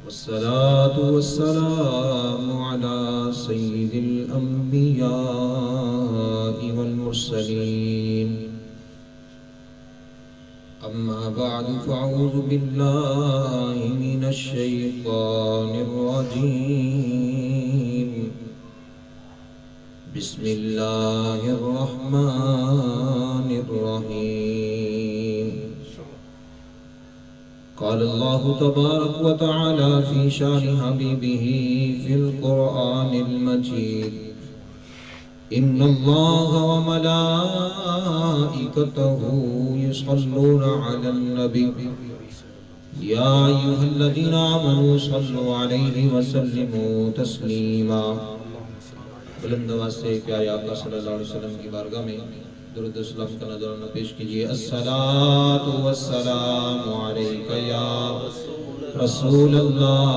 والصلاة والسلام على سيد الأنبياء والمرسلين أما بعد فأعوذ بالله من الشيطان الرجيم بسم الله الرحمن الرحيم قال الله تبارك وتعالى في شان حبيبه في القرآن المجيد إن الله وملائكته يصلون على النبي يا أيها الذين آمنوا صلوا عليه وسلموا تسليما بلند واسطے پیارے آقا صلی اللہ علیہ وسلم کی بارگاہ میں درود و سلام کا نذرانہ پیش کیجئے۔ الصلاۃ والسلام علیک یا رسول اللہ،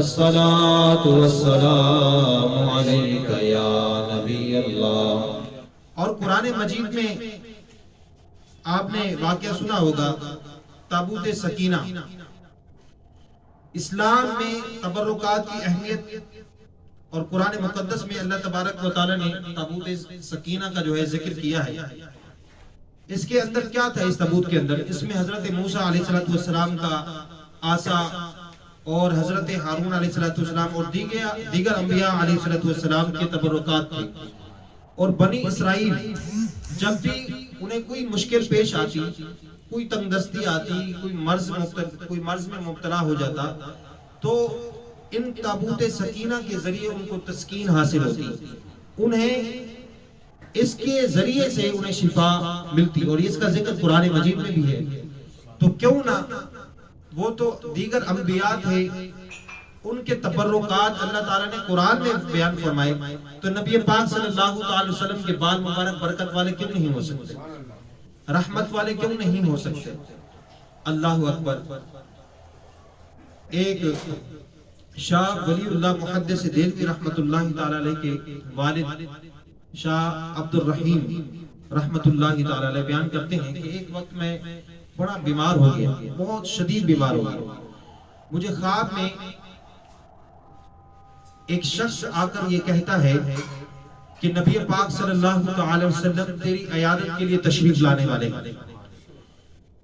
الصلاۃ والسلام علیک یا نبی اللہ۔ اور قرآن مجید میں آپ نے واقعہ سنا ہوگا تابوت سکینہ۔ اسلام میں تبرکات کی اہمیت اور قرآن مقدس میں اللہ تبارک و تعالی نے تابوت سکینہ کا جو ہے ذکر کیا ہے۔ اس کے اندر کیا تھا؟ اس تابوت کے اندر اس میں حضرت موسیٰ علیہ السلام کا عصا اور حضرت ہارون علیہ السلام اور دیگر انبیاء علیہ السلام کے تبرکات تھے۔ اور بنی اسرائیل جب بھی انہیں کوئی مشکل پیش آتی، کوئی تنگ دستی آتی، کوئی مرض میں مبتلا ہو جاتا، تو ان تابوت سکینہ کے ذریعے ان کو تسکین حاصل ہوتی، انہیں اس کے ذریعے سے انہیں شفا ملتی۔ اور اس کا ذکر قرآن مجید میں بھی ہے۔ تو کیوں نہ وہ تو دیگر انبیاء تھے، ان کے تبرکات اللہ تعالیٰ نے قرآن میں بیان فرمائے، تو نبی پاک صلی اللہ علیہ وسلم کے بال مبارک برکت والے کیوں نہیں ہو سکتے؟ رحمت والے کیوں نہیں ہو سکتے؟ اللہ اکبر۔ ایک شاہ ولی اللہ محدث دہلوی رحمت اللہ تعالی علیہ کے والد شاہ عبد الرحیم رحمت اللہ تعالی علیہ بیان کرتے ہیں کہ ایک وقت میں بڑا بیمار ہو گیا، بہت شدید بیمار ہو گیا۔ مجھے خواب میں ایک شخص آ کر یہ کہتا ہے کہ نبی پاک صلی اللہ علیہ وسلم تیری عیادت کے لیے تشریف لانے والے ہیں۔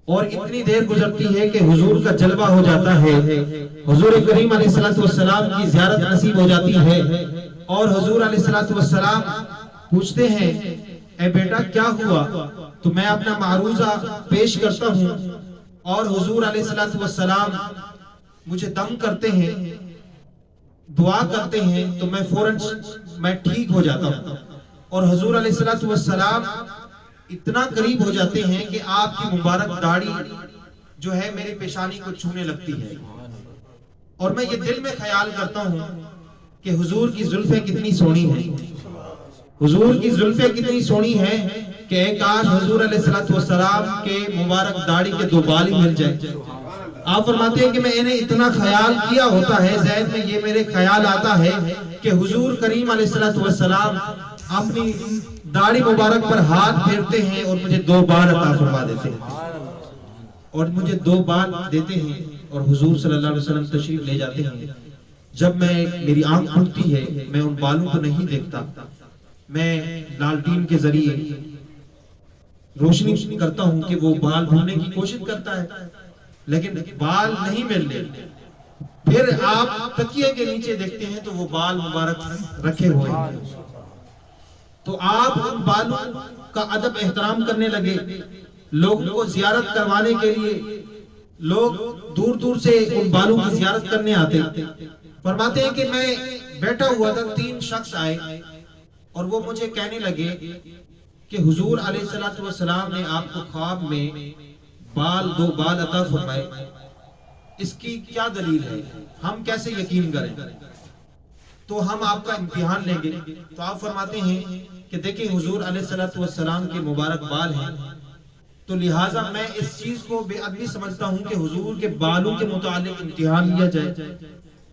اور اتنی دیر گزرتی ہے کہ حضور کا جلوہ ہو جاتا ہے، حضور کریم علیہ السلام کی زیارت نصیب ہو جاتی ہے، اور حضور علیہ السلام پوچھتے ہیں اے بیٹا کیا ہوا؟ تو میں اپنا معروضہ پیش کرتا ہوں، اور حضور علیہ السلام مجھے دم کرتے ہیں، دعا کرتے ہیں، تو میں فوراً ٹھیک ہو جاتا ہوں۔ اور حضور علیہ السلام اتنا قریب ہو جاتے ہیں کہ آپ کی مبارک داڑھی جو ہے میرے پیشانی کو چھونے لگتی ہے، اور میں یہ دل میں خیال کرتا ہوں کہ حضور کی زلفیں کتنی سونی ہیں، حضور کی زلفیں کتنی سونی ہیں کہ اے کاش حضور علیہ السلام کے مبارک داڑھی کے دو بال ہی مل جائیں۔ آپ فرماتے ہیں کہ میں انہیں اتنا خیال کیا ہوتا ہے، ذہن میں یہ میرے خیال آتا ہے کہ حضور کریم علیہ السلام اپنی داڑھی مبارک پر ہاتھ پھیرتے ہیں اور مجھے دو بال عطا فرما دیتے ہیں، اور مجھے دو بال دیتے ہیں، اور حضور صلی اللہ علیہ وسلم تشریف لے جاتے ہیں۔ جب میری آنکھ کھلتی ہے میں ان بالوں کو نہیں دیکھتا، میں لالٹین کے ذریعے روشنی کرتا ہوں کہ وہ بال ڈھونڈنے کی کوشش کرتا ہے، لیکن بال نہیں ملتے۔ پھر آپ تکیے کے نیچے دیکھتے ہیں تو وہ بال مبارک رکھے ہوئے ہیں۔ تو آپ ان بالوں کا ادب احترام کرنے لگے، لوگوں کو زیارت کروانے کے لیے لوگ دور دور سے ان بالوں کی زیارت کرنے آتے۔ فرماتے ہیں کہ میں بیٹھا ہوا تھا، 3 شخص آئے اور وہ مجھے کہنے لگے کہ حضور علیہ السلام نے آپ کو خواب میں دو بال عطا فرمائے، اس کی کیا دلیل ہے؟ ہم کیسے یقین کریں؟ تو ہم آپ کا امتحان لیں گے۔ تو آپ فرماتے ہیں کہ دیکھیں حضور علیہ السلام کے مبارک بال ہیں، تو لہٰذا میں اس چیز کو بے ادبی سمجھتا ہوں کہ حضور کے بالوں کے متعلق امتحان لیا جائے،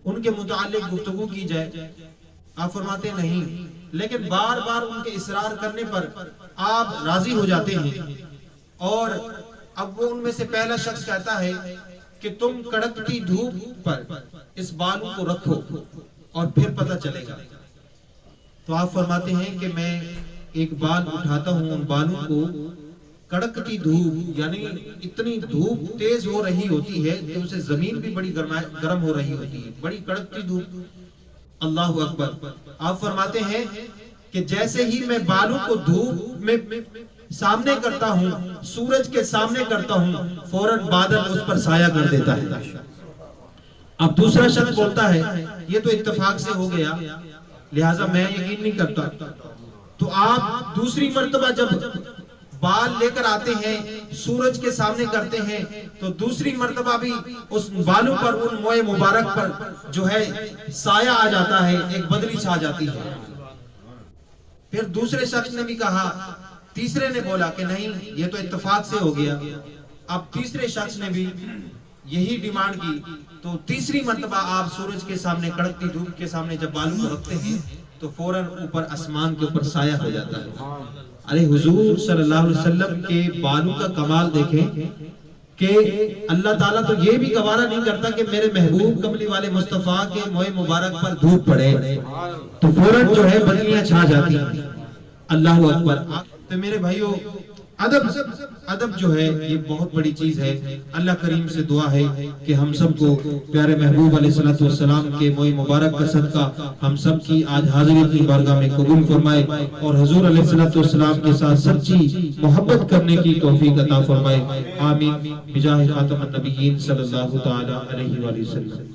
ان کے متعلق گفتگو کی جائے۔ آپ فرماتے ہیں نہیں، لیکن بار بار ان کے اصرار کرنے پر آپ راضی ہو جاتے ہیں، اور اب وہ ان میں سے پہلا شخص کہتا ہے کہ تم کڑکتی دھوپ پر اس بالوں کو رکھو اور پھر پتہ چلے گا. تو آپ فرماتے ہیں کہ میں ایک بال اٹھاتا ہوں، ان بالوں کو کڑکتی دھوپ، یعنی اتنی دھوپ تیز ہو رہی ہوتی ہے کہ اسے زمین بھی بڑی گرم ہو رہی ہوتی ہے، بڑی کڑکتی دھوپ. اللہ اکبر. آپ فرماتے ہیں کہ جیسے ہی میں بالوں کو دھوپ میں سامنے کرتا ہوں، سورج کے سامنے کرتا ہوں، فوراً بادل اس پر سایہ کر دیتا ہے. اب دوسرا شخص بولتا ہے یہ تو اتفاق سے ہو گیا، لہٰذا میں یقین نہیں کرتا. تو آپ دوسری مرتبہ جب بال لے کر آتے ہیں، سورج کے سامنے کرتے ہیں، تو دوسری مرتبہ بھی اس بالوں پر، ان موئے مبارک پر جو ہے سایہ آ جاتا ہے، ایک بدلی چھا جاتی ہے. پھر دوسرے شخص نے بھی کہا، تیسرے نے بولا کہ نہیں یہ تو اتفاق سے ہو گیا. اب تیسرے شخص نے بھی یہی ڈیمانڈ کی. تو تیسری مرتبہ آپ سورج کے سامنے، کڑکتی دھوپ کے سامنے جب بالوں کو رکھتے ہیں تو فوراً اوپر آسمان کے اوپر سایہ ہو جاتا ہے. ارے حضور صلی اللہ علیہ وسلم کے بالوں کا کمال دیکھیں کہ اللہ تعالیٰ تو یہ بھی گوارا نہیں کرتا کہ میرے محبوب کملی والے مصطفیٰ کے موئے مبارک پر دھوپ پڑے، تو فوراً جو ہے بدلیاں چھا جاتی ہیں. اللہ اکبر. تو میرے بھائیوں، ادب جو ہے یہ بہت بڑی چیز ہے. اللہ کریم سے دعا ہے کہ ہم سب کو پیارے محبوب علیہ الصلوۃ والسلام کے موئے مبارک کا صدقہ ہم سب کی آج حاضری اپنی بارگاہ میں قبول فرمائے، اور حضور علیہ الصلوۃ والسلام کے ساتھ سچی محبت کرنے کی توفیق عطا فرمائے. آمین بجاہ خاتم النبیین صلی اللہ تعالی علیہ وآلہ وسلم.